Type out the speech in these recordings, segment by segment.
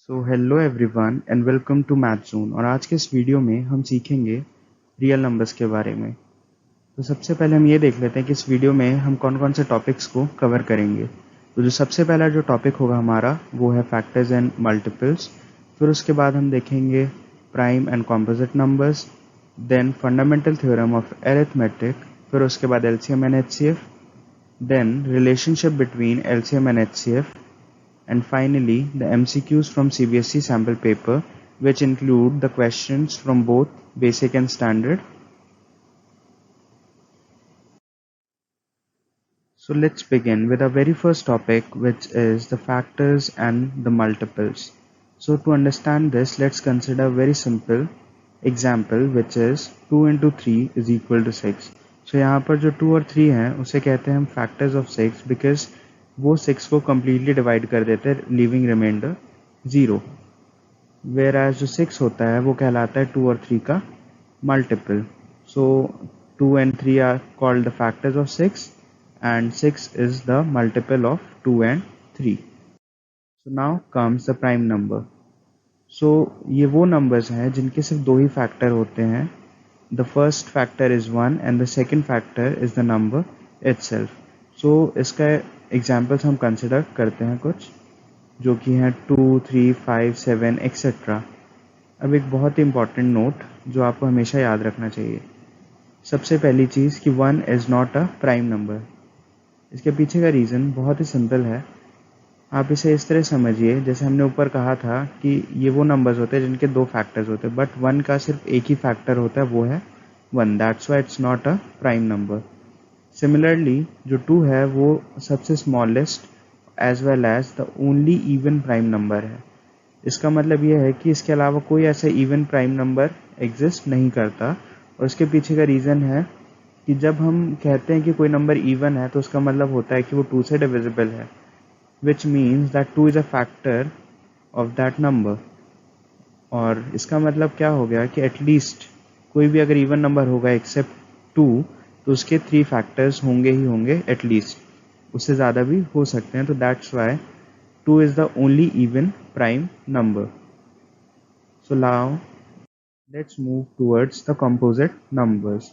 So hello everyone and welcome to math zone. और आज के इस वीडियो में हम सीखेंगे रियल नंबर्स के बारे में। तो सबसे पहले हम ये देख लेते हैं कि इस वीडियो में हम कौन कौन से टॉपिक्स को कवर करेंगे। तो जो सबसे पहला जो टॉपिक होगा हमारा वो है फैक्टर्स एंड मल्टीपल्स। फिर उसके बाद हम देखेंगे prime and composite numbers, then fundamental theorem of arithmetic, फिर उसके बाद LCM and HCF, then relationship between LCM and HCF, and finally the MCQs from CBSE sample paper, which include the questions from both basic and standard. So let's begin with our very first topic, which is the factors and the multiples. So to understand this, let's consider a very simple example, which is 2 into 3 is equal to 6. So यहाँ पर जो 2 और 3 हैं उसे कहते हैं हम factors of 6 because वो 6 को completely divide कर देते हैं, leaving remainder 0. Whereas जो 6 होता है वो कहलाता है 2 और 3 का multiple. So 2 and 3 are called the factors of 6 and 6 is the multiple of 2 and 3. So now comes the prime number. So ये वो numbers हैं जिनके सिर्फ दो ही factor होते हैं. The first factor is 1 and the second factor is the number itself. So इसका examples हम consider करते हैं कुछ जो कि हैं 2, 3, 5, 7 etc. अब एक बहुत ही important note जो आपको हमेशा याद रखना चाहिए. सबसे पहली चीज़ कि 1 is not a prime number. इसके पीछे का रीज़न बहुत ही सिंपल है. आप इसे इस तरह समझिए जैसे हमने ऊपर कहा था कि ये वो नंबर्स होते हैं जिनके दो फैक्टर्स होते हैं, बट 1 का सिर्फ एक ही फैक्टर होता है, वो है 1. That's why it's not a prime number. Similarly जो 2 है वो सबसे smallest as well as the only even prime number है. इसका मतलब ये है कि इसके अलावा कोई ऐसा इवन प्राइम नंबर एग्जिस्ट नहीं करता. और इसके पीछे का रीज़न है कि जब हम कहते हैं कि कोई नंबर इवन है तो उसका मतलब होता है कि वो 2 से डिविजिबल है, which means that 2 is a factor of that number. और इसका मतलब क्या हो गया कि एटलीस्ट कोई भी अगर इवन नंबर होगा एक्सेप्ट 2 तो उसके 3 फैक्टर्स होंगे ही होंगे एटलीस्ट, उससे ज़्यादा भी हो सकते हैं. तो that's why 2 is the only even prime number. So now let's move towards the composite numbers.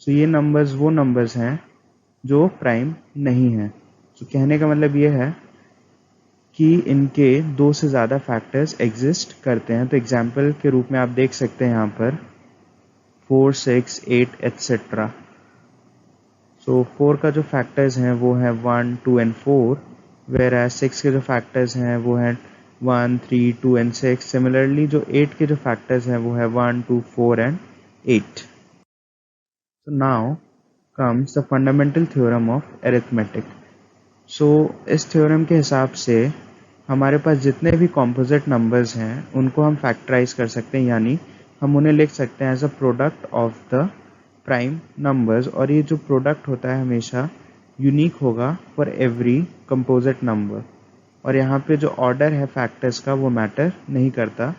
So ये numbers वो numbers हैं जो प्राइम नहीं हैं. तो कहने का मतलब ये है कि इनके दो से ज़्यादा फैक्टर्स एग्जिस्ट करते हैं. तो एग्जाम्पल के रूप में आप देख सकते हैं यहाँ पर 4, 6, 8 एट्सेट्रा. सो 4 का जो फैक्टर्स हैं वो है 1, 2 एंड 4, वेयर एज 6 के जो फैक्टर्स हैं वो हैं 1, 3, 2 एंड 6. सिमिलरली जो 8 के जो फैक्टर्स हैं वो है 1, 2, 4 and 8. So now comes the fundamental theorem of arithmetic. So इस थ्योरम के हिसाब से हमारे पास जितने भी कॉम्पोजिट नंबर्स हैं उनको हम फैक्टराइज कर सकते हैं, यानी हम उन्हें लिख सकते हैं as a product of the prime numbers. और ये जो प्रोडक्ट होता है हमेशा यूनिक होगा फॉर एवरी कंपोजिट नंबर. और यहाँ पे जो ऑर्डर है फैक्टर्स का वो मैटर नहीं करता.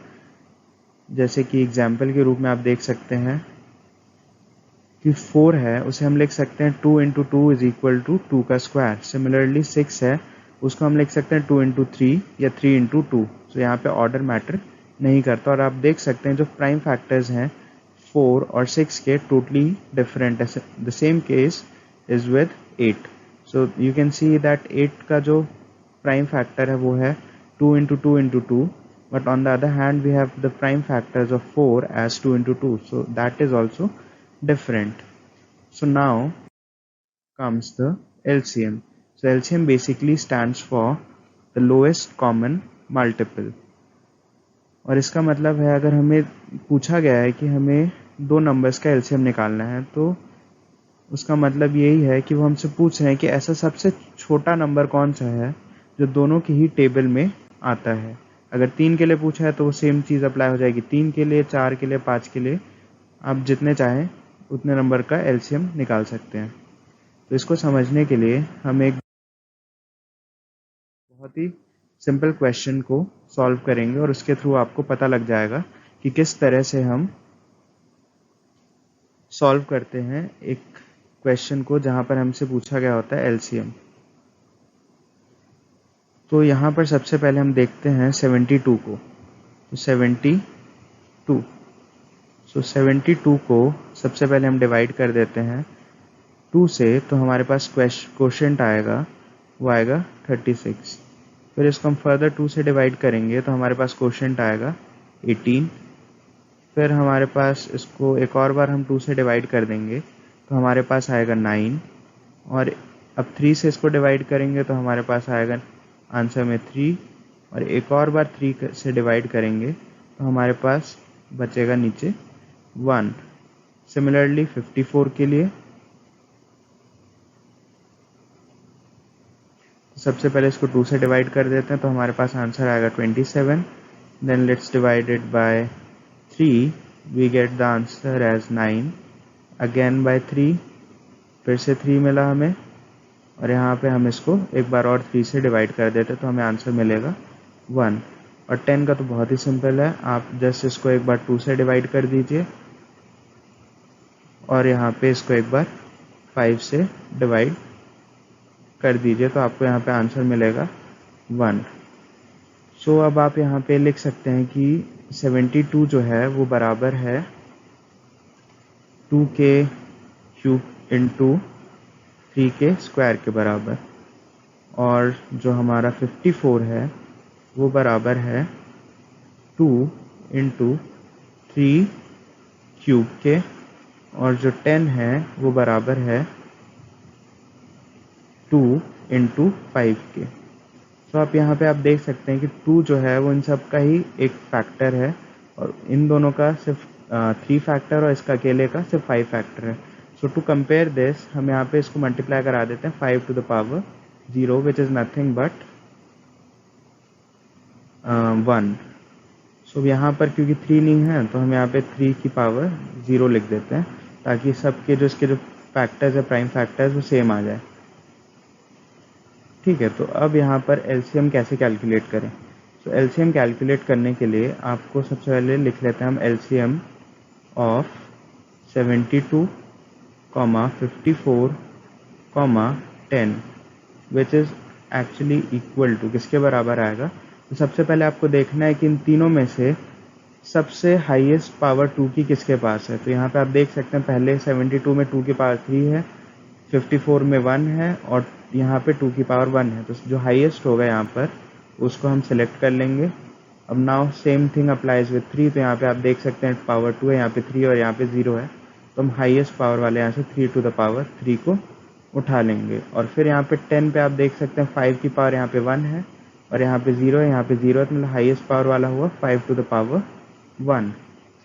जैसे कि एग्जाम्पल के रूप में आप देख सकते हैं कि 4 है उसे हम लिख सकते हैं 2 इंटू 2 इज इक्वल टू 2 का स्क्वायर. सिमिलरली 6 है उसको हम लिख सकते हैं 2 इंटू 3 या 3 इंटू 2. तो यहाँ पे ऑर्डर मैटर नहीं करता. और आप देख सकते हैं जो प्राइम फैक्टर्स हैं 4 और 6 के टोटली डिफरेंट है. The same case is with 8. So you can see that 8 का जो प्राइम फैक्टर है वो है 2 into 2 into 2, but on the other hand we have the prime factors of 4 as 2 into 2. So that is also different. So now comes the LCM. So LCM basically stands for the lowest common multiple. और इसका मतलब है अगर हमें पूछा गया है कि हमें दो नंबर्स का LCM निकालना है तो उसका मतलब यही है कि वो हमसे पूछ रहे हैं कि ऐसा सबसे छोटा नंबर कौन सा है जो दोनों की ही टेबल में आता है. अगर 3 के लिए पूछा है तो वो सेम चीज़ अप्लाई हो जाएगी 3 के लिए, 4 के लिए, 5 के लिए. आप जितने चाहें उतने नंबर का एलसीएम निकाल सकते हैं. तो इसको समझने के लिए हम एक बहुत ही सिंपल क्वेश्चन को सॉल्व करेंगे और उसके थ्रू आपको पता लग जाएगा कि किस तरह से हम सॉल्व करते हैं एक क्वेश्चन को जहां पर हमसे पूछा गया होता है एलसीएम. तो यहाँ पर सबसे पहले हम देखते हैं 72 को. तो 72। सो 72 को सबसे पहले हम डिवाइड कर देते हैं 2 से, तो हमारे पास क्वोशिएंट आएगा, वो आएगा 36। फिर इसको हम फर्दर 2 से डिवाइड करेंगे तो हमारे पास क्वोशिएंट आएगा 18। फिर हमारे पास इसको एक और बार हम 2 से डिवाइड कर देंगे तो हमारे पास आएगा 9। और अब 3 से इसको डिवाइड करेंगे तो हमारे पास आएगा आंसर में 3। और एक और बार 3 से डिवाइड करेंगे तो हमारे पास बचेगा नीचे 1। सिमिलरली 54 के लिए सबसे पहले इसको 2 से डिवाइड कर देते हैं तो हमारे पास आंसर आएगा 27। Then let's divide it by 3, we get the answer as 9। Again by 3, फिर से 3 मिला हमें, और यहाँ पे हम इसको एक बार और 3 से डिवाइड कर देते तो हमें आंसर मिलेगा 1। और 10 का तो बहुत ही सिंपल है, आप जस्ट इसको एक बार 2 से डिवाइड कर दीजिए और यहाँ पे इसको एक बार 5 से डिवाइड कर दीजिए तो आपको यहाँ पे आंसर मिलेगा 1। सो अब आप यहाँ पे लिख सकते हैं कि 72 जो है वो बराबर है 2k cube into 3k square के बराबर, और जो हमारा 54 है वो बराबर है 2 इंटू 3 क्यूब के, और जो 10 है वो बराबर है 2 इंटू 5 के। तो आप यहाँ पे आप देख सकते हैं कि 2 जो है वो इन सब का ही एक फैक्टर है, और इन दोनों का सिर्फ 3 फैक्टर और इसका अकेले का सिर्फ 5 फैक्टर है। सो टू कंपेयर दिस हम यहाँ पे इसको मल्टीप्लाई करा देते हैं 5 to the power 0 which is nothing but 1। So यहाँ पर क्योंकि 3 नहीं है तो हम यहाँ पे 3 की पावर 0 लिख देते हैं ताकि सबके जो इसके जो फैक्टर्स है, प्राइम फैक्टर्स, वो सेम आ जाए। ठीक है, तो अब यहाँ पर एलसीएम कैसे कैलकुलेट करें। तो एलसीएम कैलकुलेट करने के लिए आपको सबसे पहले लिख लेते हैं हम LCM of 72, 54, 10 which is actually equal to किसके बराबर आएगा। तो सबसे पहले आपको देखना है कि इन तीनों में से सबसे हाईएस्ट पावर 2 की किसके पास है। तो यहाँ पे आप देख सकते हैं पहले 72 में 2 की पावर 3 है, 54 में 1 है, और यहाँ पे 2 की पावर 1 है। तो जो हाईएस्ट होगा यहाँ पर उसको हम सेलेक्ट कर लेंगे। अब now same thing applies with 3। तो यहाँ पे आप देख सकते हैं पावर 2 है, यहाँ पे 3 और यहाँ पे 0 है, तो हम हाईएस्ट पावर वाले यहाँ से 3 टू द पावर 3 को उठा लेंगे। और फिर यहाँ पे 10 पे आप देख सकते हैं 5 की पावर यहाँ पे 1 है और यहाँ पे 0 है, यहाँ पे 0 है, तो मतलब हाईएस्ट पावर वाला हुआ 5 टू द पावर 1।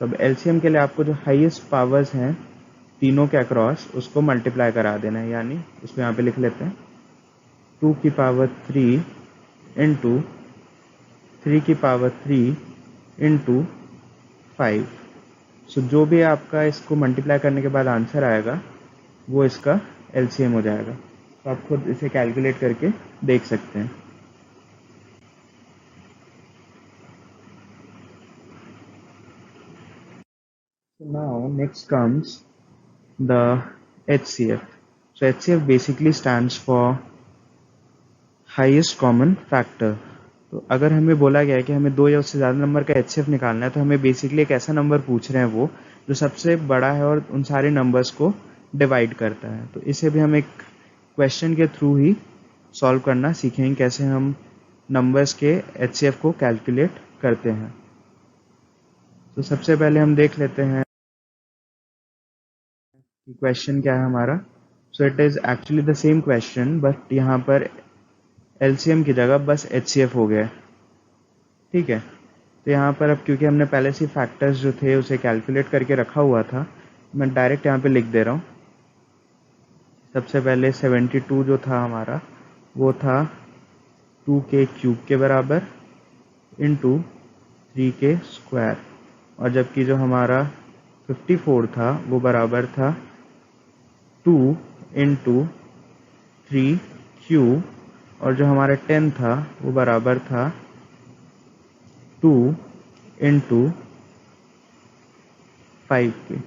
सब एलसीएम के लिए आपको जो हाईएस्ट पावर्स हैं तीनों के अक्रॉस उसको मल्टीप्लाई करा देना है, यानी इसको यहाँ पे लिख लेते हैं 2 की पावर 3 इंटू 3 की पावर 3 इंटू 5। सो जो भी आपका इसको मल्टीप्लाई करने के बाद आंसर आएगा वो इसका एलसीएम हो जाएगा। तो आप खुद इसे कैलकुलेट करके देख सकते हैं। So now next comes the HCF. So HCF basically stands for highest common factor. तो अगर हमें बोला गया है कि हमें 2 या उससे ज़्यादा नंबर का HCF निकालना है तो हमें बेसिकली एक ऐसा नंबर पूछ रहे हैं वो जो सबसे बड़ा है और उन सारे नंबर्स को डिवाइड करता है। तो इसे भी हम एक क्वेश्चन के थ्रू ही सॉल्व करना सीखेंगे, कैसे हम नंबर्स के HCF को कैलकुलेट करते हैं। तो सबसे पहले हम देख लेते हैं कि क्वेश्चन क्या है हमारा। So it is actually the same question, but यहाँ पर एलसीएम की जगह बस HCF हो गया। ठीक है, तो यहाँ पर अब क्योंकि हमने पहले से फैक्टर्स जो थे उसे कैलकुलेट करके रखा हुआ था, मैं डायरेक्ट यहाँ पे लिख दे रहा हूँ। सबसे पहले 72 जो था हमारा वो था 2k क्यूब के बराबर इंटू 3k स्क्वायर, और जबकि जो हमारा 54 था वो बराबर था 2 इंटू 3 क्यूब, और जो हमारा 10 था वो बराबर था 2 इंटू 5 के।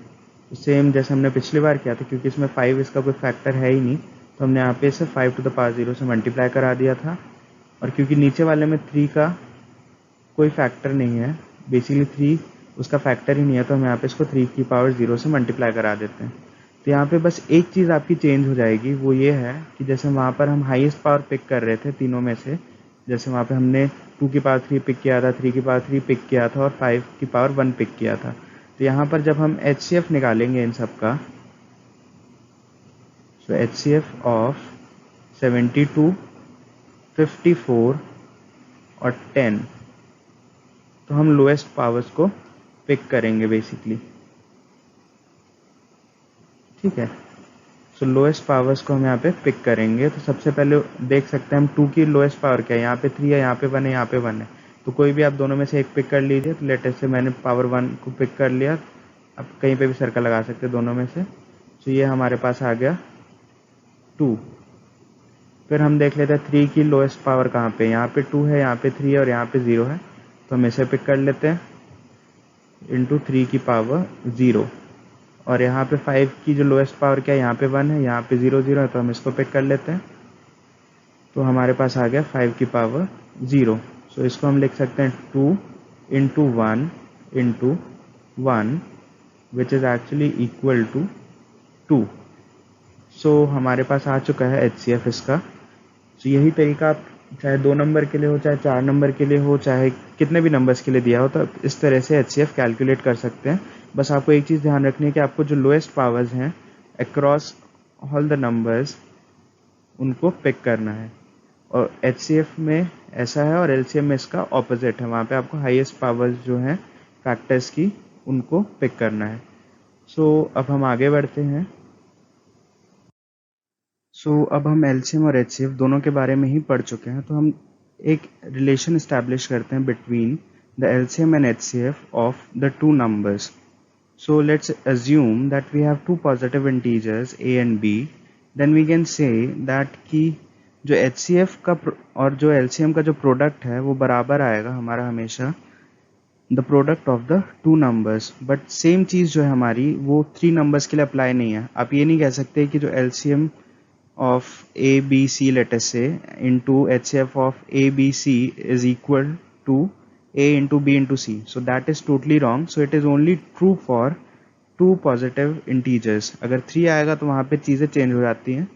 सेम जैसे हमने पिछली बार किया था, क्योंकि इसमें 5 इसका कोई फैक्टर है ही नहीं तो हमने यहाँ पे इसे 5 टू द पावर 0 से मल्टीप्लाई करा दिया था। और क्योंकि नीचे वाले में 3 का कोई फैक्टर नहीं है बेसिकली 3 उसका फैक्टर ही नहीं है, तो हम यहाँ पे इसको 3 की पावर 0 से मल्टीप्लाई करा देते हैं। तो यहाँ पे बस एक चीज़ आपकी चेंज हो जाएगी, वो ये है कि जैसे वहाँ पर हम हाईएस्ट पावर पिक कर रहे थे तीनों में से, जैसे वहाँ पे हमने 2 की पावर 3 पिक किया था, 3 की पावर 3 पिक किया था और 5 की पावर 1 पिक किया था। तो यहाँ पर जब हम HCF निकालेंगे इन सब का, तो HCF ऑफ 72, 54 और 10, तो हम लोएस्ट पावर्स को पिक करेंगे बेसिकली, ठीक है। सो लोएस्ट पावर्स को हम यहाँ पे पिक करेंगे। तो सबसे पहले देख सकते हैं हम 2 की लोएस्ट पावर क्या है, यहाँ पे 3 है, यहाँ पे 1 है, यहाँ पे 1 है। तो कोई भी आप दोनों में से एक पिक कर लीजिए। तो लेटेस्ट से मैंने पावर 1 को पिक कर लिया, आप कहीं पे भी सर्कल लगा सकते हैं दोनों में से। तो ये हमारे पास आ गया 2। फिर हम देख लेते हैं 3 की लोएस्ट पावर कहाँ पे, यहाँ पे 2 है, यहाँ पे 3 है और यहाँ पे 0 है। तो हम इसे पिक कर लेते हैं इंटू 3 की पावर 0। और यहाँ पे 5 की जो लोएस्ट पावर क्या है, यहाँ पे 1 है, यहाँ पे 0 0 है, तो हम इसको पिक कर लेते हैं। तो हमारे पास आ गया 5 की पावर 0। सो इसको हम लिख सकते हैं 2 into 1 into 1 which is actually equal to 2। So हमारे पास आ चुका है HCF इसका। सो यही तरीका आप चाहे 2 नंबर के लिए हो, चाहे 4 नंबर के लिए हो, चाहे कितने भी नंबर्स के लिए दिया हो, तो आप इस तरह से HCF कैलकुलेट कर सकते हैं। बस आपको एक चीज़ ध्यान रखनी है कि आपको जो लोएस्ट पावर्स हैं अक्रॉस ऑल द नंबर्स उनको पिक करना है। और HCF में ऐसा है और LCM में इसका ऑपोजिट है, वहाँ पे आपको हाईएस्ट पावर्स जो हैं फैक्टर्स की उनको पिक करना है। सो अब हम आगे बढ़ते हैं। अब हम LCM और HCF दोनों के बारे में ही पढ़ चुके हैं, तो हम एक रिलेशन इस्टेब्लिश करते हैं between the LCM and HCF of the two numbers. So let's assume that we have two positive integers a and b, then we can say that कि जो HCF का और जो LCM का जो प्रोडक्ट है वो बराबर आएगा हमारा हमेशा the product of the two numbers. But same चीज़ जो है हमारी वो 3 नंबर्स के लिए अप्लाई नहीं है। आप ये नहीं कह सकते कि जो LCM of ABC, let us say, into HCF of ABC is equal to A into B into C. So that is totally wrong. So it is only true for two positive integers. अगर 3 आएगा तो वहाँ पे चीज़ें change हो जाती हैं,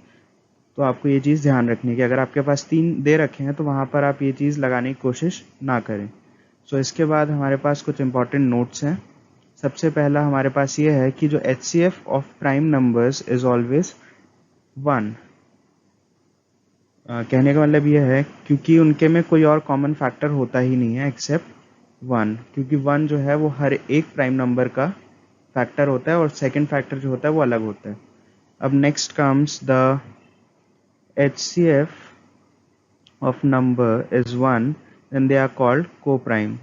तो आपको ये चीज़ ध्यान रखनी है कि अगर आपके पास 3 दे रखे हैं तो वहाँ पर आप ये चीज़ लगाने की कोशिश ना करें। सो इसके बाद हमारे पास कुछ इंपॉर्टेंट नोट्स हैं। सबसे पहला हमारे पास ये है कि जो HCF of prime numbers is always 1। कहने का मतलब यह है क्योंकि उनके में कोई और कॉमन फैक्टर होता ही नहीं है एक्सेप्ट 1, क्योंकि 1 जो है वो हर एक प्राइम नंबर का फैक्टर होता है और सेकंड फैक्टर जो होता है वो अलग होता है। अब next comes the HCF of number is 1 then they are called coprime.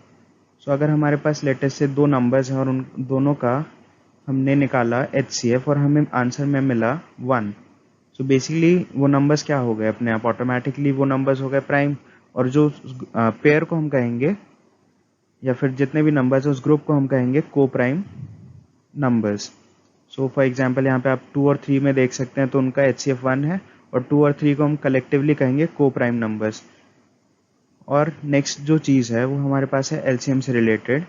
So अगर हमारे पास लेटेस्ट से 2 नंबर्स हैं और उन दोनों का हमने निकाला HCF और हमें आंसर में मिला 1, तो बेसिकली वो नंबर्स क्या हो गए अपने आप ऑटोमेटिकली, वो नंबर्स हो गए प्राइम। और जो पेयर को हम कहेंगे या फिर जितने भी नंबर्स हैं उस ग्रुप को हम कहेंगे को prime numbers. So for example यहाँ पे आप 2 और 3 में देख सकते हैं, तो उनका HCF 1 है और 2 और 3 को हम कलेक्टिवली कहेंगे को प्राइम नंबर्स। और नेक्स्ट जो चीज़ है वो हमारे पास है LCM से रिलेटेड,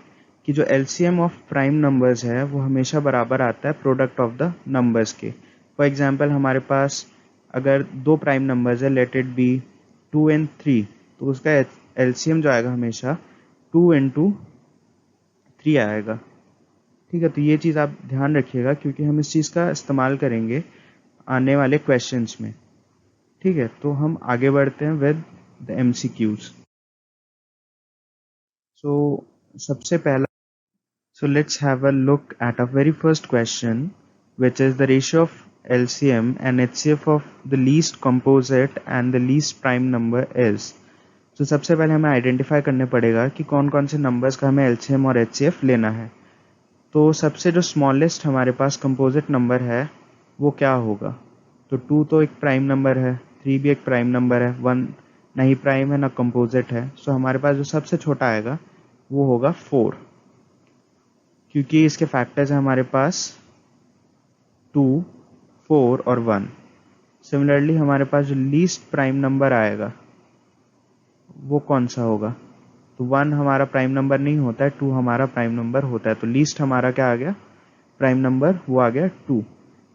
कि जो LCM ऑफ प्राइम नंबर्स है वो हमेशा बराबर आता है प्रोडक्ट ऑफ द नंबर्स के। फॉर एग्जाम्पल हमारे पास अगर 2 प्राइम नंबर्स है, लेट इट बी 2 and 3, तो उसका LCM जो आएगा हमेशा 2 into 3 आएगा। ठीक है, तो ये चीज़ आप ध्यान रखिएगा क्योंकि हम इस चीज़ का इस्तेमाल करेंगे आने वाले क्वेश्चंस में। ठीक है, तो हम आगे बढ़ते हैं विद द MCQs। सबसे पहला, let's have a look at a very first question, which is the ratio of LCM and HCF of the least composite and the least prime number is। तो सबसे पहले हमें आइडेंटिफाई करने पड़ेगा कि कौन कौन से नंबर्स का हमें LCM और HCF लेना है। तो सबसे जो स्मॉलेस्ट हमारे पास कंपोजिट नंबर है वो क्या होगा, तो 2 तो एक प्राइम नंबर है, 3 भी एक प्राइम नंबर है, 1 ना ही प्राइम है ना कंपोजिट है। सो हमारे पास जो सबसे छोटा आएगा वो होगा 4, क्योंकि इसके फैक्टर्स हैं हमारे पास 2, 4 और 1। सिमिलरली हमारे पास जो लीस्ट प्राइम नंबर आएगा वो कौन सा होगा, तो 1 हमारा प्राइम नंबर नहीं होता है, 2 हमारा प्राइम नंबर होता है। तो लीस्ट हमारा क्या आ गया, प्राइम नंबर, वो आ गया 2।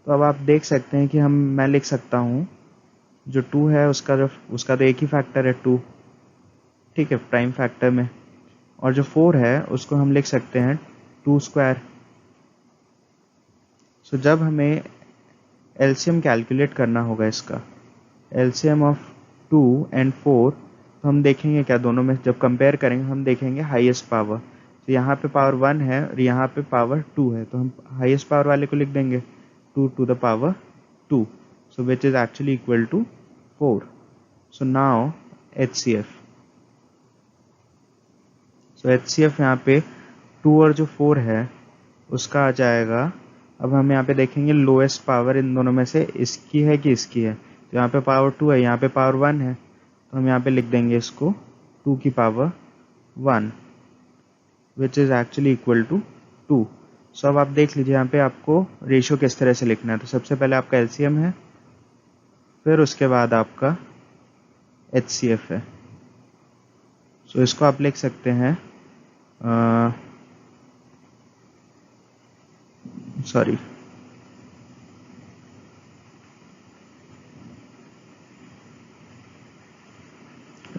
तो अब आप देख सकते हैं कि मैं लिख सकता हूँ जो 2 है उसका तो एक ही फैक्टर है 2, ठीक है, प्राइम फैक्टर में। और जो 4 है उसको हम लिख सकते हैं 2 स्क्वायर। सो जब हमें एलसीएम कैलकुलेट करना होगा, इसका एलसीएम ऑफ 2 एंड 4, तो हम देखेंगे क्या, दोनों में जब कंपेयर करेंगे हम देखेंगे हाईएस्ट पावर। तो यहाँ पे पावर 1 है और यहाँ पे पावर 2 है, तो हम हाईएस्ट पावर वाले को लिख देंगे 2 to the power 2, so which is actually equal to 4. So now HCF, so HCF यहाँ पे 2 और जो 4 है उसका आ जाएगा। अब हम यहाँ पे देखेंगे लोएस्ट पावर इन दोनों में से इसकी है कि इसकी है। तो यहाँ पे पावर 2 है, यहाँ पे पावर 1 है, तो हम यहाँ पे लिख देंगे इसको 2 की power 1, which is actually equal to 2। So अब आप देख लीजिए यहाँ पे आपको रेशियो किस तरह से लिखना है। तो सबसे पहले आपका एलसीएम है, फिर उसके बाद आपका एचसीएफ है। सो इसको आप लिख सकते हैं, सॉरी,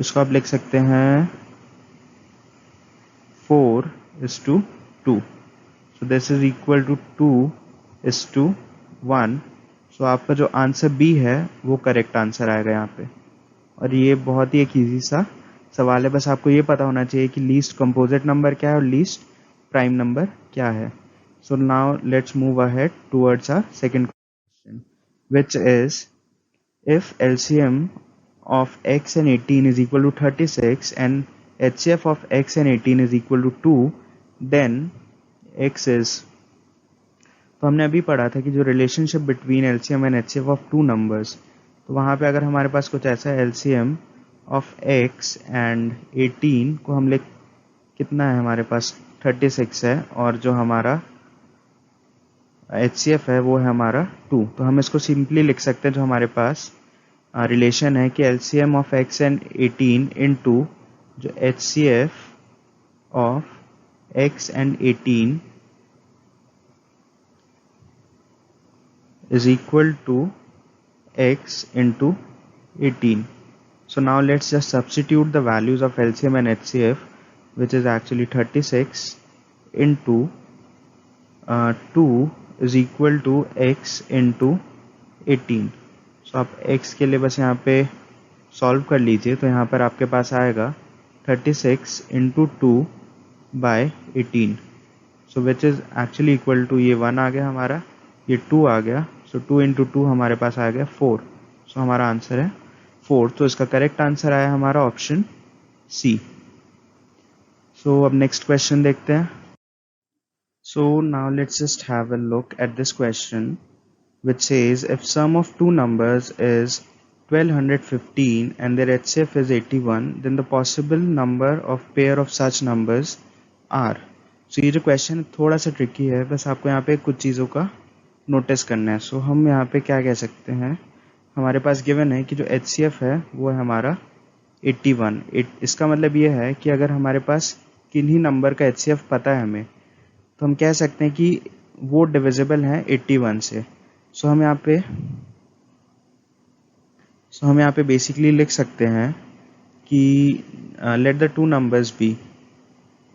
इसको आप लिख सकते हैं 4:2। So this is equal to 2:1। So आपका जो आंसर बी है वो करेक्ट आंसर आएगा यहाँ पे। और ये बहुत ही एक ईजी सा सवाल है, बस आपको ये पता होना चाहिए कि लीस्ट कंपोजिट नंबर क्या है और लीस्ट प्राइम नंबर क्या है। So now let's move ahead towards our second question, which is if LCM of x and 18 is equal to 36 and HCF of x and 18 is equal to 2, then x is, तो हमने अभी पढ़ा था कि जो relationship between LCM and HCF of two numbers, तो वहाँ पे अगर हमारे पास कुछ ऐसा है LCM ऑफ x एंड 18 को हम कितना है हमारे पास 36 है, और जो हमारा HCF है वो है हमारा 2। तो हम इसको सिंपली लिख सकते हैं, जो हमारे पास रिलेशन है कि LCM of x and 18 into जो HCF of x and 18 is equal to x into 18. So now let's just substitute the values of LCM and HCF, which is actually 36 into 2 is equal to x into 18. So आप x के लिए बस यहाँ पे solve कर लीजिए, तो यहाँ पर आपके पास आएगा 36 into 2 by 18. So which is actually equal to, ये 1 आ गया हमारा, ये 2 आ गया, सो 2 into 2 हमारे पास आ गया 4। सो हमारा आंसर है 4। तो इसका करेक्ट आंसर आया हमारा ऑप्शन सी। सो अब नेक्स्ट क्वेश्चन देखते हैं। सो now let's just have a look at this question which says if sum of two numbers is 1215 and their HCF is 81, then the possible number of pair of such numbers are. So ये जो question थोड़ा सा tricky है, बस आपको यहाँ पे कुछ चीज़ों का नोटिस करना है। सो हम यहाँ पे क्या कह सकते हैं, हमारे पास गिवन है कि जो HCF है वो है हमारा 81। इसका मतलब ये है कि अगर हमारे पास किन्हीं नंबर का HCF पता है हमें, तो हम कह सकते हैं कि वो डिविजिबल है 81 से। सो हम यहाँ पे बेसिकली लिख सकते हैं कि let the two numbers be,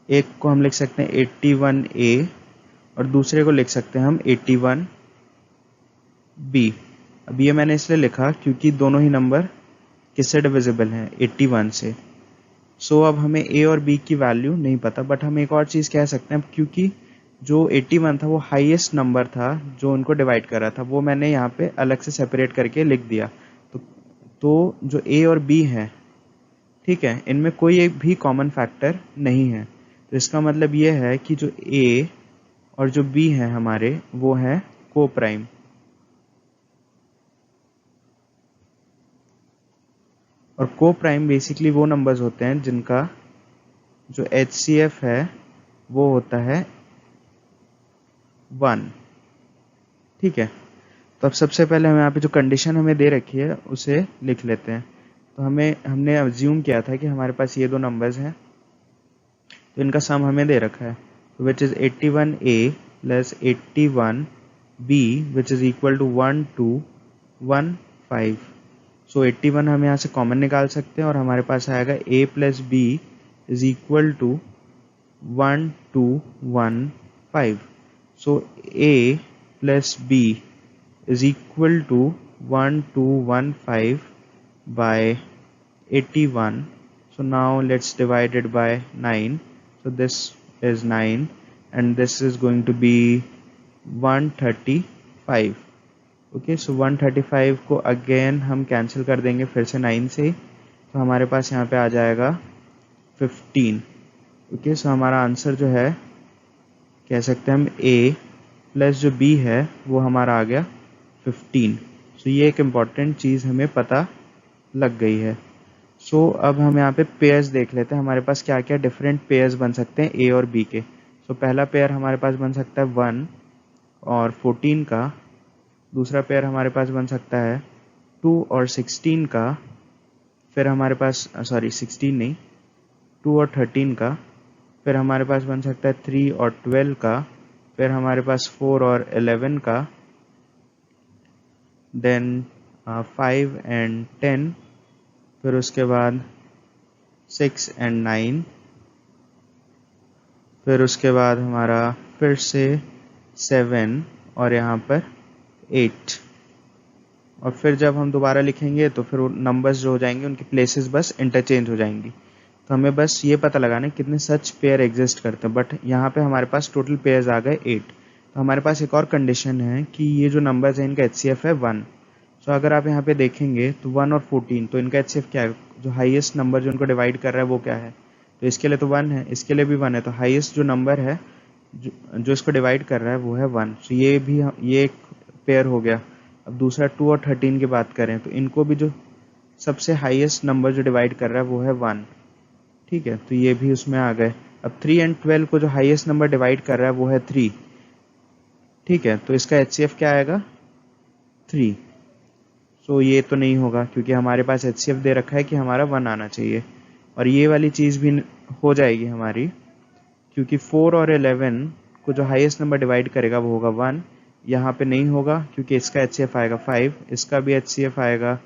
एक को हम लिख सकते हैं 81A और दूसरे को लिख सकते हैं हम 81B। अब ये मैंने इसलिए लिखा क्योंकि दोनों ही नंबर किससे डिविजिबल हैं, 81 से। सो अब हमें A और B की वैल्यू नहीं पता, बट हम एक और चीज़ कह सकते हैं, क्योंकि जो 81 था वो हाईएस्ट नंबर था जो उनको डिवाइड कर रहा था, वो मैंने यहाँ पे अलग से सेपरेट करके लिख दिया। तो जो A और B है, ठीक है, इनमें कोई एक भी कॉमन फैक्टर नहीं है। तो इसका मतलब ये है कि जो A और जो B है हमारे, वो है को प्राइम। और को प्राइम बेसिकली वो नंबर्स होते हैं जिनका जो HCF है वो होता है 1, ठीक है। तो अब सबसे पहले हम यहाँ पे जो कंडीशन हमें दे रखी है उसे लिख लेते हैं। तो हमने अज्यूम किया था कि हमारे पास ये दो नंबर्स हैं, तो इनका सम हमें दे रखा है, which is 81A plus 81B which is equal to 1215। So 81 हम यहाँ से कॉमन निकाल सकते हैं और हमारे पास आएगा A plus B is equal to 1215। So A plus B is equal to 1215 by 81. So now let's divide it by 9. So this is 9 and this is going to be 135. Okay, so 135 को again हम cancel कर देंगे फिर से 9 से, तो हमारे पास यहाँ पे आ जाएगा 15. Okay, so हमारा आंसर जो है कह सकते हैं हम A प्लस जो B है वो हमारा आ गया 15. सो ये एक इम्पॉर्टेंट चीज़ हमें पता लग गई है. सो अब हम यहाँ पे पेयर्स देख लेते हैं, हमारे पास क्या क्या डिफरेंट पेयर्स बन सकते हैं ए और बी के. सो पहला पेयर हमारे पास बन सकता है 1 और 14 का. दूसरा पेयर हमारे पास बन सकता है 2 और 16 का. फिर हमारे पास 16 नहीं, 2 और 13 का. फिर हमारे पास बन सकता है 3 और 12 का. फिर हमारे पास 4 और 11 का. Then 5 and 10. फिर उसके बाद 6 एंड 9. फिर उसके बाद हमारा फिर से 7 और यहाँ पर 8. और फिर जब हम दोबारा लिखेंगे तो फिर नंबर्स जो हो जाएंगे उनकी प्लेसेस बस इंटरचेंज हो जाएंगी. तो हमें बस ये पता लगाना है कितने सच पेयर एग्जिस्ट करते हैं. बट यहाँ पे हमारे पास टोटल पेयर्स आ गए 8. तो हमारे पास एक और कंडीशन है कि ये जो नंबर्स हैं इनका HCF है 1. सो अगर आप यहाँ पे देखेंगे तो 1 और 14, तो इनका HCF क्या है, जो हाईएस्ट नंबर जो इनको डिवाइड कर रहा है वो क्या है, तो इसके लिए तो 1 है, इसके लिए भी 1 है. तो हाईएस्ट जो नंबर है जो इसको डिवाइड कर रहा है वो है 1. सो ये एक पेयर हो गया. अब दूसरा 2 और 13 की बात करें तो इनको भी जो सबसे हाईएस्ट नंबर जो डिवाइड कर रहा है वो है 1. ठीक है, तो ये भी उसमें आ गए. अब 3 एंड 12 को जो हाईएस्ट नंबर डिवाइड कर रहा है वो है 3. ठीक है, तो इसका HCF क्या आएगा 3. सो ये तो नहीं होगा क्योंकि हमारे पास HCF दे रखा है कि हमारा 1 आना चाहिए. और ये वाली चीज़ भी हो जाएगी हमारी, क्योंकि 4 और 11 को जो हाईएस्ट नंबर डिवाइड करेगा वो होगा 1. यहाँ पे नहीं होगा क्योंकि इसका HCF आएगा 5, इसका भी HCF आएगा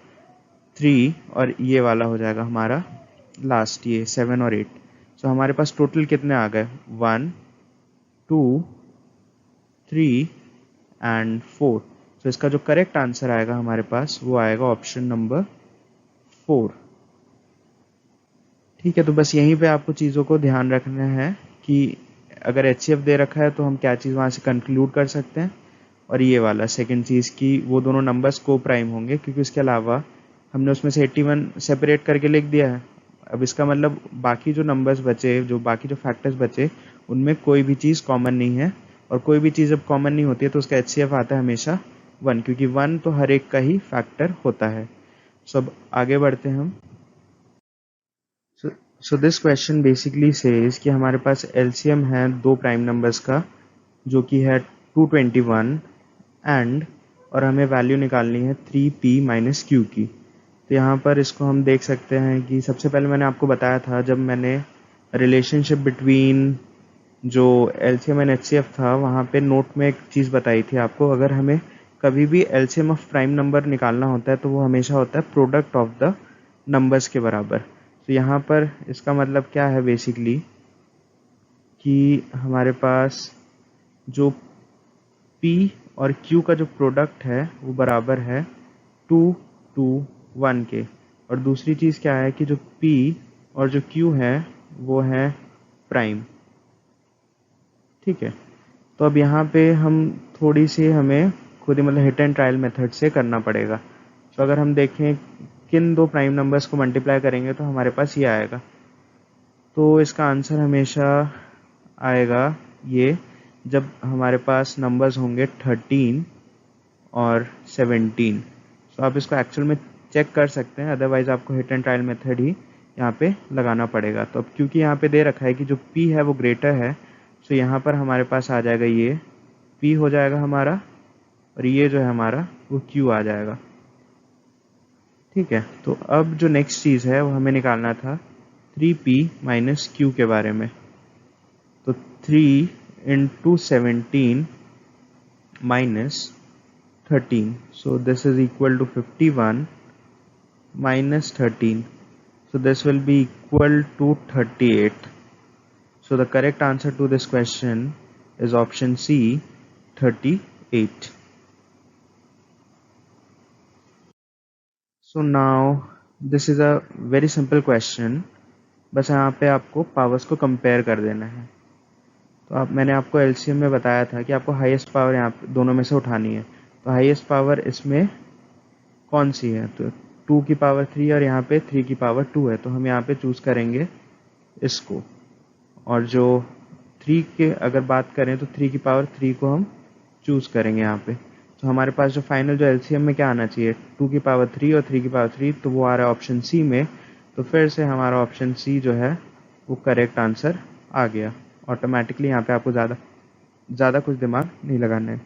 3 और ये वाला हो जाएगा हमारा लास्ट, ये 7 और 8. सो हमारे पास टोटल कितने आ गए 1 2 3 एंड 4. तो इसका जो करेक्ट आंसर आएगा हमारे पास वो आएगा ऑप्शन नंबर 4. ठीक है, तो बस यहीं पे आपको चीज़ों को ध्यान रखना है कि अगर HCF दे रखा है तो हम क्या चीज़ वहाँ से कंक्लूड कर सकते हैं. और ये वाला सेकंड चीज़ की वो दोनों नंबर्स को प्राइम होंगे, क्योंकि उसके अलावा हमने उसमें से 81 सेपरेट करके लिख दिया है. अब इसका मतलब बाकी जो नंबर्स बचे, जो बाकी जो फैक्टर्स बचे, उनमें कोई भी चीज़ कॉमन नहीं है. और कोई भी चीज़ जब कॉमन नहीं होती है तो उसका HCF आता है हमेशा 1, क्योंकि 1 तो हर एक का ही फैक्टर होता है. सो अब आगे बढ़ते हैं हम. सो दिस क्वेश्चन बेसिकली सेज कि हमारे पास LCM है दो प्राइम नंबर्स का जो कि है 221 एंड, और हमें वैल्यू निकालनी है 3p माइनस क्यू की. तो यहाँ पर इसको हम देख सकते हैं कि सबसे पहले मैंने आपको बताया था जब मैंने रिलेशनशिप बिटवीन जो LCM एंड HCF था वहाँ पे नोट में एक चीज़ बताई थी आपको. अगर हमें कभी भी LCM ऑफ प्राइम नंबर निकालना होता है तो वो हमेशा होता है प्रोडक्ट ऑफ द नंबर्स के बराबर. तो यहाँ पर इसका मतलब क्या है बेसिकली कि हमारे पास जो P और Q का जो प्रोडक्ट है वो बराबर है 2 to 1 के. और दूसरी चीज़ क्या है कि जो P और जो Q है वो है प्राइम. ठीक है, तो अब यहाँ पे हम थोड़ी सी हमें खुद ही मतलब हिट एंड ट्रायल मेथड से करना पड़ेगा. तो अगर हम देखें किन दो प्राइम नंबर्स को मल्टीप्लाई करेंगे तो हमारे पास ये आएगा. तो इसका आंसर हमेशा आएगा ये जब हमारे पास नंबर्स होंगे 13 और 17. तो आप इसको एक्चुअल में चेक कर सकते हैं, अदरवाइज आपको हिट एंड ट्रायल मेथड ही यहाँ पे लगाना पड़ेगा. तो अब क्योंकि यहाँ पे दे रखा है कि जो P है वो ग्रेटर है, तो यहाँ पर हमारे पास आ जाएगा ये P हो जाएगा हमारा, और ये जो है हमारा वो Q आ जाएगा. ठीक है, तो अब जो नेक्स्ट चीज़ है वो हमें निकालना था 3p माइनस Q के बारे में. 3 into 17 minus 13. So this is equal to 51 minus 13. So this will be equal to 38. So the correct answer to this question is option C, 38. So now this is a very simple question. बस यहाँ पे आपको powers को compare कर देना है. तो मैंने आपको एलसीएम में बताया था कि आपको हाईएस्ट पावर यहाँ पे दोनों में से उठानी है. तो हाईएस्ट पावर इसमें कौन सी है? तो 2 की पावर 3 और यहाँ पे 3 की पावर 2 है. तो हम यहाँ पे चूज करेंगे इसको. और जो 3 के अगर बात करें तो 3 की पावर 3 को हम चूज करेंगे यहाँ पे. तो हमारे पास जो फाइनल जो एलसीएम में क्या आना चाहिए? 2 की पावर 3 और 3 की पावर 3, तो वो आ रहा है ऑप्शन सी में. तो फिर से हमारा ऑप्शन सी जो है वो करेक्ट आंसर आ गया ऑटोमेटिकली. यहाँ पे आपको ज़्यादा कुछ दिमाग नहीं लगाना है.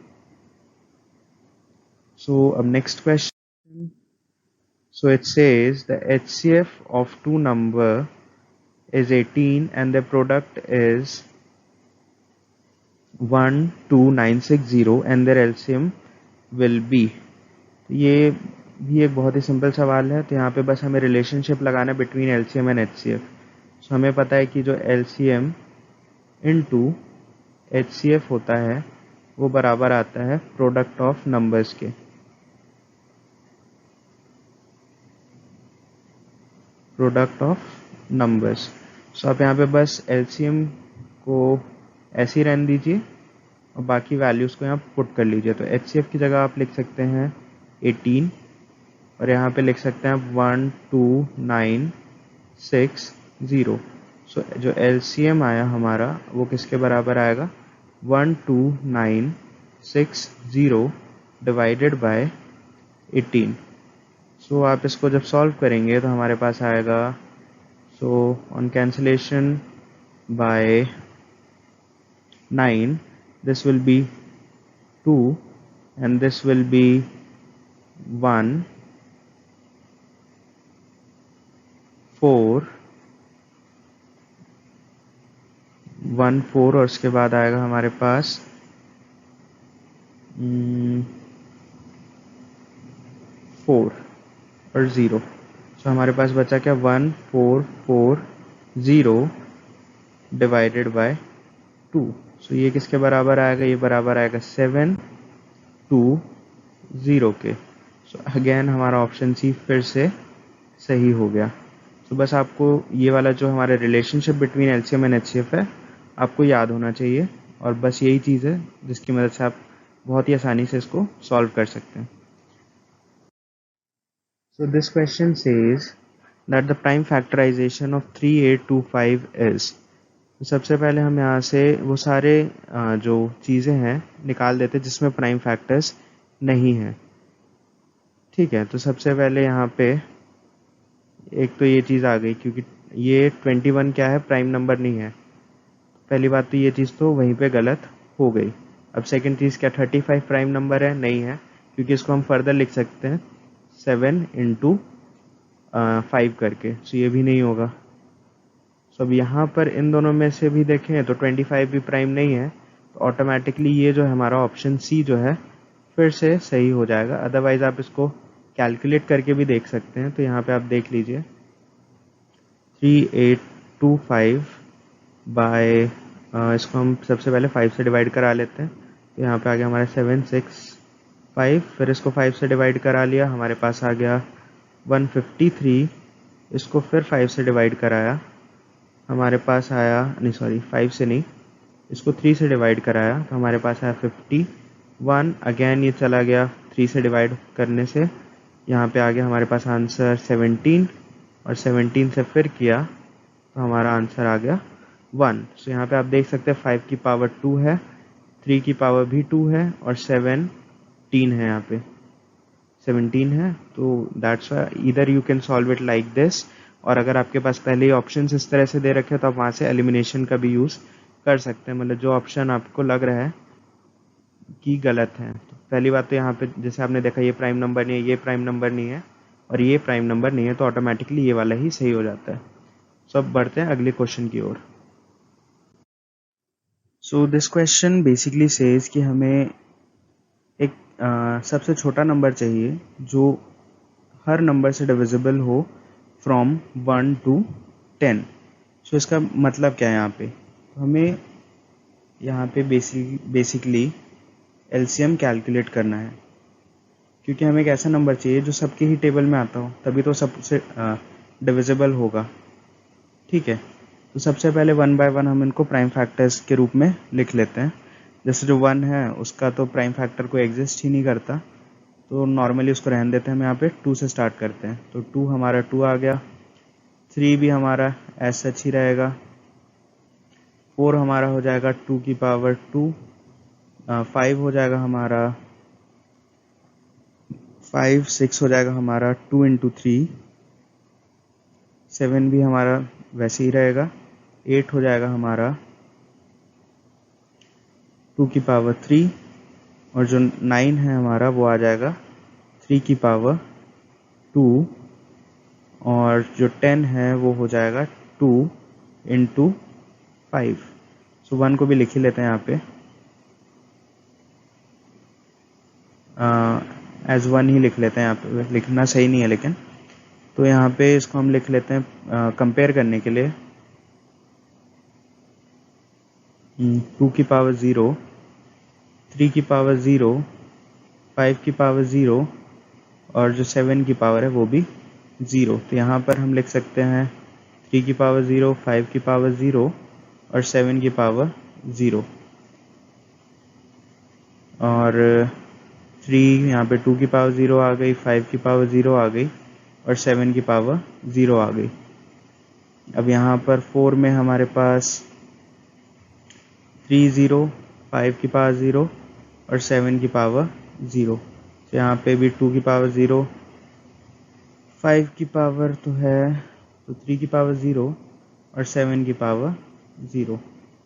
सो अब next question. So it says the HCF of two number is 18 and the product is 12960 and their LCM will be. ये भी एक बहुत ही सिंपल सवाल है. तो यहाँ पे बस हमें रिलेशनशिप लगाना बिटवीन LCM एंड HCF. सो हमें पता है कि जो LCM इनटू HCF होता है वो बराबर आता है प्रोडक्ट ऑफ नंबर्स के. Product of numbers. सो आप यहाँ पे बस LCM को ऐसे ही रहने दीजिए और बाकी वैल्यूज़ को यहाँ पुट कर लीजिए. तो HCF की जगह आप लिख सकते हैं 18 और यहाँ पे लिख सकते हैं आप 12960. सो जो LCM आया हमारा वो किसके बराबर आएगा? 12960 डिवाइडेड बाय 18. सो आप इसको जब सॉल्व करेंगे तो हमारे पास आएगा, so on cancellation by 9 this will be 2 and this will be 1 4 1 4 और उसके बाद आएगा हमारे पास 4 और 0. सो हमारे पास बचा क्या? 1440 डिवाइडेड बाय 2. सो ये किसके बराबर आएगा? ये बराबर आएगा 720 के. सो अगेन हमारा ऑप्शन सी फिर से सही हो गया. तो बस आपको ये वाला जो हमारा relationship between LCM and HCF है आपको याद होना चाहिए. और बस यही चीज़ है जिसकी मदद से आप बहुत ही आसानी से इसको सॉल्व कर सकते हैं. So this question says that the prime factorisation of 3825 is. सबसे पहले हम यहाँ से वो सारे जो चीज़ें हैं निकाल देते हैं जिसमें प्राइम फैक्टर्स नहीं हैं. ठीक है. तो सबसे पहले यहाँ पे एक तो ये चीज़ आ गई क्योंकि ये 21 क्या है? प्राइम नंबर नहीं है. पहली बात तो ये चीज़ तो वहीं पे गलत हो गई. अब सेकंड चीज़ क्या 35 प्राइम नंबर है? नहीं है, क्योंकि इसको हम फर्दर लिख सकते हैं 7 इंटू 5 करके. सो ये भी नहीं होगा. सो अब यहाँ पर इन दोनों में से भी देखें तो 25 भी प्राइम नहीं है. तो ऑटोमेटिकली ये जो है हमारा ऑप्शन सी जो है फिर से सही हो जाएगा. अदरवाइज आप इसको कैलकुलेट करके भी देख सकते हैं. तो यहाँ पे आप देख लीजिए 3825 बाय इसको हम सबसे पहले 5 से डिवाइड करा लेते हैं. तो यहाँ पे आ गया हमारा 765. फिर इसको 5 से डिवाइड करा लिया, हमारे पास आ गया 153. इसको फिर 5 से डिवाइड कराया, हमारे पास आया, नहीं सॉरी 5 से नहीं, इसको 3 से डिवाइड कराया तो हमारे पास आया 51. अगेन ये चला गया 3 से डिवाइड करने से, यहाँ पे आ गया हमारे पास आंसर 17 और 17 से फिर किया तो हमारा आंसर आ गया 1. सो यहाँ पे आप देख सकते हैं 5 की पावर 2 है, 3 की पावर भी 2 है और 17 है. यहाँ पे 17 है. तो that's why either you can solve it like this, और अगर आपके पास पहले ही ऑप्शंस इस तरह से दे रखे हो तो आप वहाँ से एलिमिनेशन का भी यूज़ कर सकते हैं. मतलब जो ऑप्शन आपको लग रहा है कि गलत है. तो पहली बात तो यहाँ पे जैसे आपने देखा ये प्राइम नंबर नहीं है, ये प्राइम नंबर नहीं है और ये प्राइम नंबर नहीं है, तो ऑटोमेटिकली ये वाला ही सही हो जाता है. सो अब बढ़ते हैं अगले क्वेश्चन की ओर. So this question basically says कि हमें एक सबसे छोटा नंबर चाहिए जो हर नंबर से डिविजिबल हो फ्रॉम 1 to 10। सो इसका मतलब क्या है यहाँ पे, तो हमें यहाँ पे बेसिकली एलसीएम कैलकुलेट करना है, क्योंकि हमें एक ऐसा नंबर चाहिए जो सबके ही टेबल में आता हो, तभी तो सबसे डिविजिबल होगा। ठीक है, तो सबसे पहले 1 by 1 हम इनको प्राइम फैक्टर्स के रूप में लिख लेते हैं। जैसे जो 1 है उसका तो प्राइम फैक्टर कोई एग्जिस्ट ही नहीं करता, तो नॉर्मली उसको रहने देते हैं। हम यहाँ पे 2 से स्टार्ट करते हैं, तो 2 हमारा 2 आ गया, 3 भी हमारा ऐसा ही रहेगा, 4 हमारा हो जाएगा 2 की पावर 2, 5 हो जाएगा हमारा 5, 6 हो जाएगा हमारा 2 into 3, 7 भी हमारा वैसे ही रहेगा, 8 हो जाएगा हमारा 2 की पावर 3, और जो 9 है हमारा वो आ जाएगा 3 की पावर 2, और जो 10 है वो हो जाएगा 2 into 5। सो 1 को भी लिख ही लेते हैं यहाँ पे, एज 1 ही लिख लेते हैं। यहाँ पे लिखना सही नहीं है लेकिन, तो यहाँ पे इसको हम लिख लेते हैं कंपेयर करने के लिए 2 की पावर 0, 3 की पावर 0, 5 की पावर 0, और जो 7 की पावर है वो भी 0। तो यहाँ पर हम लिख सकते हैं 3 की पावर 0, 5 की पावर 0 और 7 की पावर 0, और 3 यहाँ पे 2 की पावर 0 आ गई, 5 की पावर 0 आ गई, और 7 की पावर 0 आ गई। अब यहाँ पर 4 में हमारे पास 3 0, 5 की पावर 0 और 7 की पावर 0। तो यहाँ पे भी 2 की पावर 0, 5 की पावर तो है, तो 3 की पावर 0 और 7 की पावर 0।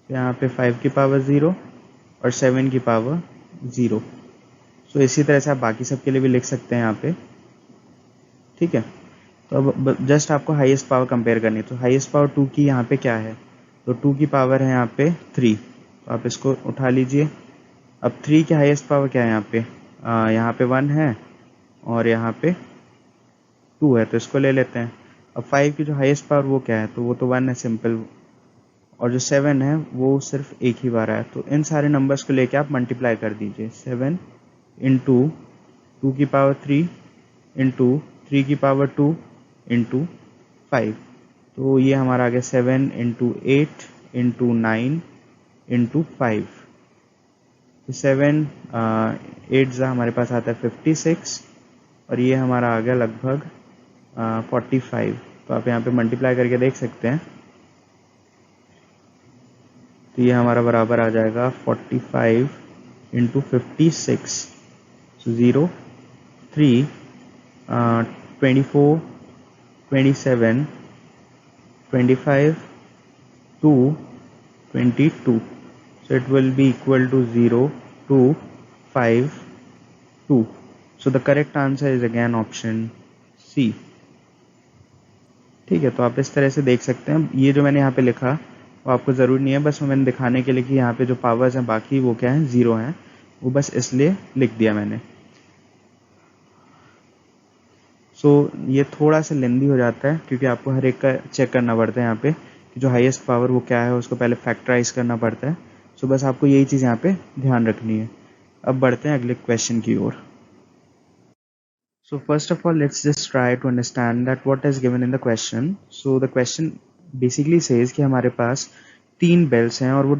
तो यहाँ पे 5 की पावर 0 और 7 की पावर 0। सो इसी तरह से आप बाकी सब के लिए भी लिख सकते हैं यहाँ पे। ठीक है, तो अब जस्ट आपको हाईएस्ट पावर कंपेयर करनी है। तो हाईएस्ट पावर 2 की यहाँ पे क्या है, तो 2 की पावर है यहाँ पे 3, तो आप इसको उठा लीजिए। अब 3 की हाईएस्ट पावर क्या है यहाँ पे 1 है और यहाँ पे 2 है, तो इसको ले लेते हैं। अब 5 की जो हाईएस्ट पावर वो क्या है, तो वो तो 1 है सिंपल, और जो 7 है वो सिर्फ एक ही बार है। तो इन सारे नंबर्स को लेके आप मल्टीप्लाई कर दीजिए, 7 इंटू 2 की पावर 3 इंटू 3 की पावर 2 इंटू 5। तो ये हमारा आ गया 7 इंटू 8 इंटू 9 इंटू 5। तो 7 8 हमारे पास आता है 56, और ये हमारा आ गया लगभग 45। तो आप यहाँ पे मल्टीप्लाई करके देख सकते हैं, तो ये हमारा बराबर आ जाएगा 45 into 56। So 0 3 24 27 25 2 22। So it will be equal to 0 2 5 2। So the correct answer is again option C। ठीक है, तो आप इस तरह से देख सकते हैं। ये जो मैंने यहाँ पे लिखा वो आपको ज़रूरी नहीं है, बस मैंने दिखाने के लिए कि यहाँ पे जो पावर्स हैं बाकी वो क्या है, 0 हैं, वो बस इसलिए लिख दिया मैंने। ये थोड़ा सा लेंदी हो जाता है क्योंकि आपको हर एक का चेक करना पड़ता है यहाँ पे कि जो हाईएस्ट पावर वो क्या है, उसको पहले फैक्टराइज करना पड़ता है। बस आपको यही चीज़ यहाँ पे ध्यान रखनी है। अब बढ़ते हैं अगले क्वेश्चन की ओर। So first of all, let's just try to understand that what is given in the question. So the question basically says कि हमारे पास 3 बेल्स हैं और वो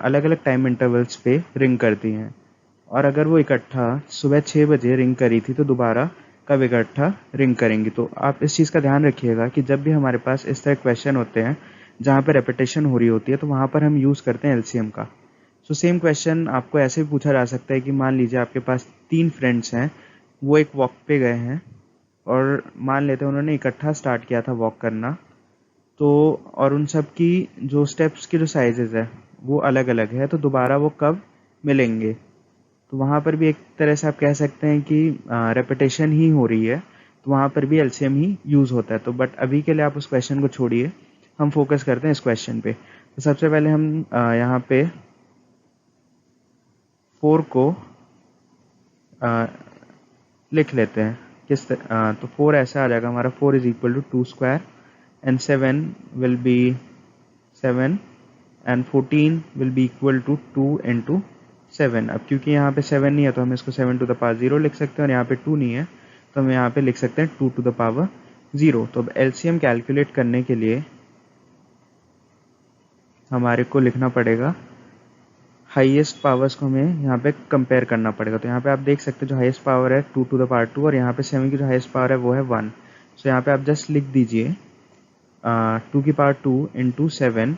अलग अलग टाइम इंटरवल्स पे रिंग करती हैं, और अगर वो इकट्ठा सुबह 6 बजे रिंग करी थी तो दोबारा कब इकट्ठा रिंग करेंगी। तो आप इस चीज़ का ध्यान रखिएगा कि जब भी हमारे पास इस तरह क्वेश्चन होते हैं जहाँ पर रेपिटेशन हो रही होती है तो वहाँ पर हम यूज़ करते हैं एलसीएम का। सेम क्वेश्चन आपको ऐसे भी पूछा जा सकता है कि मान लीजिए आपके पास 3 फ्रेंड्स हैं, वो एक वॉक पे गए हैं और मान लेते हैं उन्होंने इकट्ठा स्टार्ट किया था वॉक करना, तो और उन सब की जो स्टेप्स की जो साइजेस है वो अलग अलग है, तो दोबारा वो कब मिलेंगे। तो वहाँ पर भी एक तरह से आप कह सकते हैं कि रेपिटेशन ही हो रही है, तो वहाँ पर भी एलसीएम ही यूज़ होता है। तो बट अभी के लिए आप उस क्वेश्चन को छोड़िए, हम फोकस करते हैं इस क्वेश्चन पे। तो सबसे पहले हम यहाँ पे 4 को लिख लेते हैं तो 4 ऐसा आ जाएगा हमारा 4 is equal to 2 square and 7 will be 7 and 14 will be equal to 2 into 7। अब क्योंकि यहाँ पे 7 नहीं है तो हम इसको 7 टू द पावर 0 लिख सकते हैं और यहाँ पे 2 नहीं है तो हम यहाँ पे लिख सकते हैं 2 टू द पावर 0। तो अब एलसीएम कैलकुलेट करने के लिए हमारे को लिखना पड़ेगा हाईएस्ट पावर्स को हमें यहाँ पे कंपेयर करना पड़ेगा। तो यहाँ पे आप देख सकते हैं जो हाईएस्ट पावर है 2 टू द पावर 2 और यहाँ पे 7 की जो हाईएस्ट पावर है वो है 1। सो यहाँ पे आप जस्ट लिख दीजिए 2 की power 2 into 7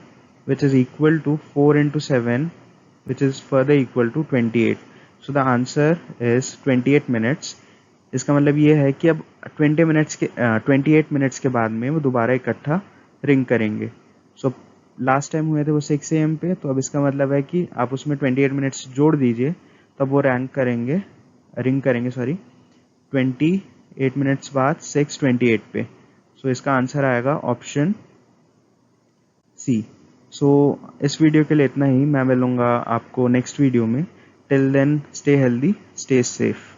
which is equal to 4 into 7 which is further equal to 28। So the answer is 28 minutes. इसका मतलब ये है कि अब 28 मिनट्स के बाद में वो दोबारा इकट्ठा रिंग करेंगे। सो लास्ट टाइम हुए थे वो 6 AM पे, तो अब इसका मतलब है कि आप उसमें 28 मिनट्स जोड़ दीजिए तब वो रिंग करेंगे 28 मिनट्स बाद 6:28 पे। सो इसका आंसर आएगा ऑप्शन सी। सो इस वीडियो के लिए इतना ही। मैं मिलूंगा आपको नेक्स्ट वीडियो में। Till then stay healthy, stay safe.